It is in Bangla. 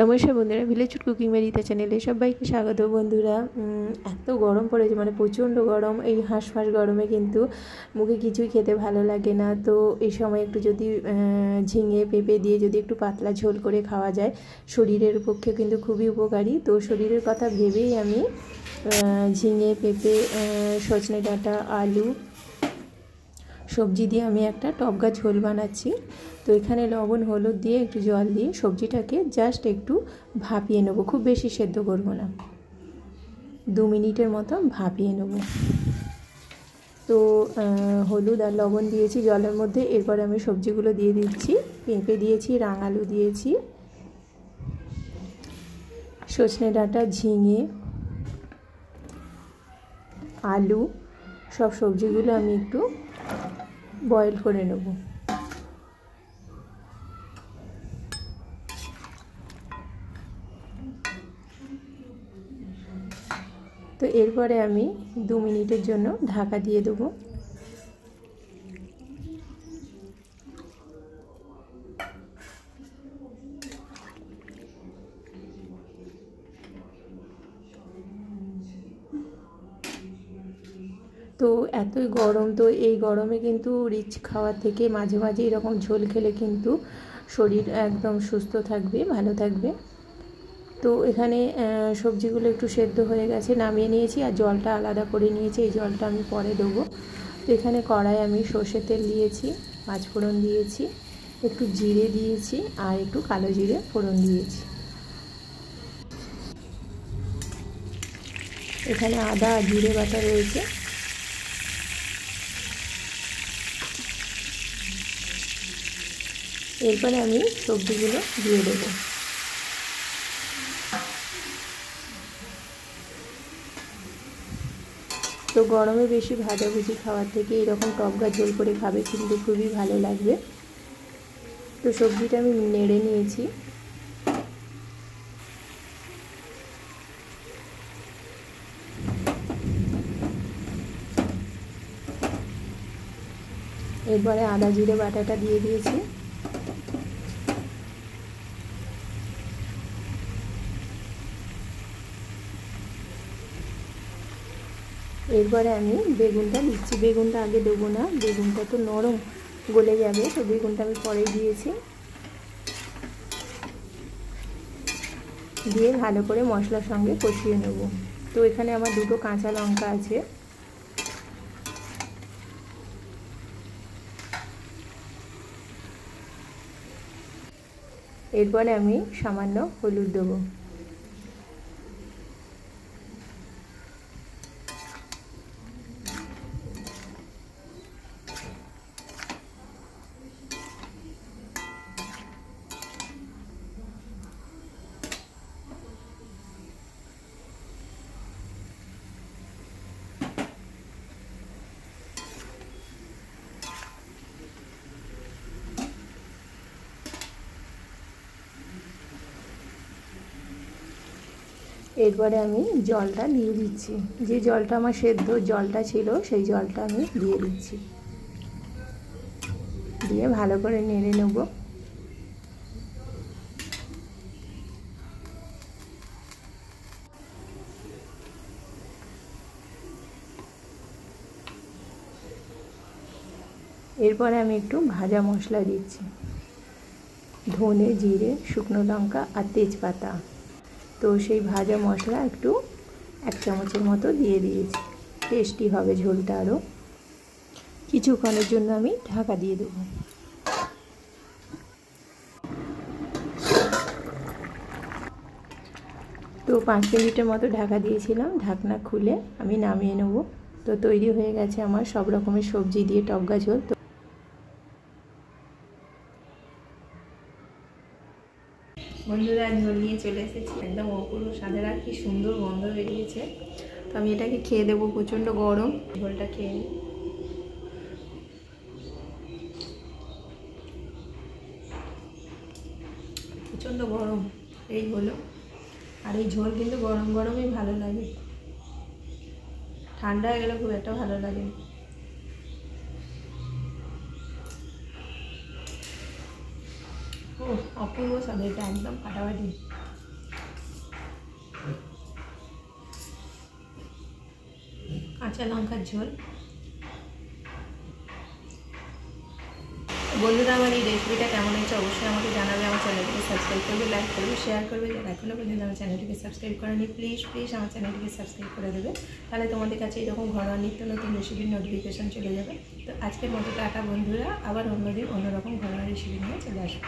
নমস্কার বন্ধুরা, ভিলেজ ফুড কুকিং মেরিতা চ্যানেলে সবাইকে স্বাগত। বন্ধুরা, এত গরম পড়েছে, মানে প্রচণ্ড গরম। এই হাঁসফাঁস গরমে কিন্তু মুখে কিছুই খেতে ভালো লাগে না। তো এই সময় একটু যদি ঝিঙে পেঁপে দিয়ে যদি একটু পাতলা ঝোল করে খাওয়া যায়, শরীরের পক্ষে কিন্তু খুবই উপকারী। তো শরীরের কথা ভেবেই আমি ঝিঙে পেঁপে সজনে ডাঁটা আলু সবজি দিয়ে আমি একটা টক ঝোল বানাচ্ছি। তো এখানে লবণ হলুদ দিয়ে একটু জল দিয়ে সবজিটাকে জাস্ট একটু ভাপিয়ে নেব, খুব বেশি সেদ্ধ করব না, 2 মিনিটের মতো ভাপিয়ে নেব। তো হলুদ আর লবণ দিয়েছি জলের মধ্যে। এরপরে আমি সবজিগুলো দিয়ে দিচ্ছি। পেঁপে দিয়েছি, রাঙালু দিয়েছি, সজনে ডাঁটা, ঝিঙে, আলু, সব সবজিগুলো আমি একটু বয়েল করে নেব। তো এরপরে আমি 2 মিনিটের জন্য ঢাকা দিয়ে দেবো। তো এতই গরম, তো এই গরমে কিন্তু রিচ খাওয়ার থেকে মাঝে মাঝে এরকম ঝোল খেলে কিন্তু শরীর একদম সুস্থ থাকবে, ভালো থাকবে। তো এখানে সবজিগুলো একটু সেদ্ধ হয়ে গেছে, নামিয়ে নিয়েছি আর জলটা আলাদা করে নিয়েছি। এই জলটা আমি পরে দেবো। তো এখানে কড়াই আমি সর্ষের তেল দিয়েছি, পাঁচফোড়ন দিয়েছি, একটু জিরে দিয়েছি আর একটু কালো জিরে ফোড়ন দিয়েছি। এখানে আদা আর জিরে বাটা রয়েছে। এরপরে আমি সবজিগুলো দিয়ে দেবো। তো গরমে বেশি ভাজাভুজি খাওয়ার থেকে এরকম টক ঝোল করে খাবে, কিন্তু খুবই ভালো লাগবে। তো সবজিটা আমি নেড়ে নিয়েছি। এরপরে আদা জিরে বাটাটা দিয়ে দিয়েছি। এরপরে আমি বেগুনটা দিচ্ছি। বেগুনটা আগে দেবো না, বেগুনটা তো নরম, গলে যাবে। তো বেগুনটা আমি পরে দিয়েছি। দিয়ে ভালো করে মশলার সঙ্গে কষিয়ে নেব। তো এখানে আমার 2টো কাঁচা লঙ্কা আছে। এরপরে আমি সামান্য হলুদ দেবো। এরপরে আমি জলটা দিয়ে দিচ্ছি। যে জলটা আমার সেদ্ধ জলটা ছিল, সেই জলটা আমি দিয়ে দিচ্ছি। দিয়ে ভালো করে নেড়ে নেব। এরপরে আমি একটু ভাজা মশলা দিচ্ছি, ধনে, জিরে, শুকনো লঙ্কা আর তেজপাতা। তো সেই ভাজা মশলা একটু 1 চামচের মতো দিয়ে দিয়েছি। টেস্টি হবে ঝোলটা আরও। কিছুক্ষণের জন্য আমি ঢাকা দিয়ে দেবো। তো 5 মিনিটের মতো ঢাকা দিয়েছিলাম। ঢাকনা খুলে আমি নামিয়ে নেব। তো তৈরি হয়ে গেছে আমার সব রকমের সবজি দিয়ে টক ঝোল। তো বন্ধুরা, ঝোল নিয়ে চলে এসেছি। একদম অপূর্ব স্বাদের, আর কি সুন্দর গন্ধ বেরিয়েছে। তো আমি এটাকে খেয়ে দেবো। প্রচণ্ড গরম, ঝোলটা খেয়ে নিই। প্রচণ্ড গরম, এই হলো। আর এই ঝোল কিন্তু গরম গরমই ভালো লাগে, ঠান্ডা হয়ে গেলে খুব একটা ভালো লাগে। ও অপূর্ব স্বাদ, এটা একদম ফাটাফাটি। কাঁচা লঙ্কার ঝোল। বন্ধুরা আমার এই রেসিপিটা কেমন হয়েছে অবশ্যই আমাকে জানাবে। আমার চ্যানেলটিকে সাবস্ক্রাইব করবে, লাইক করবে, শেয়ার করবে। যারা এখনও পর্যন্ত আমার চ্যানেলটিকে সাবস্ক্রাইব করেনি প্লিজ আমার চ্যানেলটিকে সাবস্ক্রাইব করে দেবে, তাহলে তোমাদের কাছে এরকম ঘরোয়া নিত্য নতুন রেসিপির নোটিফিকেশান চলে যাবে। তো আজকের মতো টাটা বন্ধুরা, আবার অন্যদিন অন্যরকম ঘরোয়া রেসিপি নিয়ে চলে আসবো।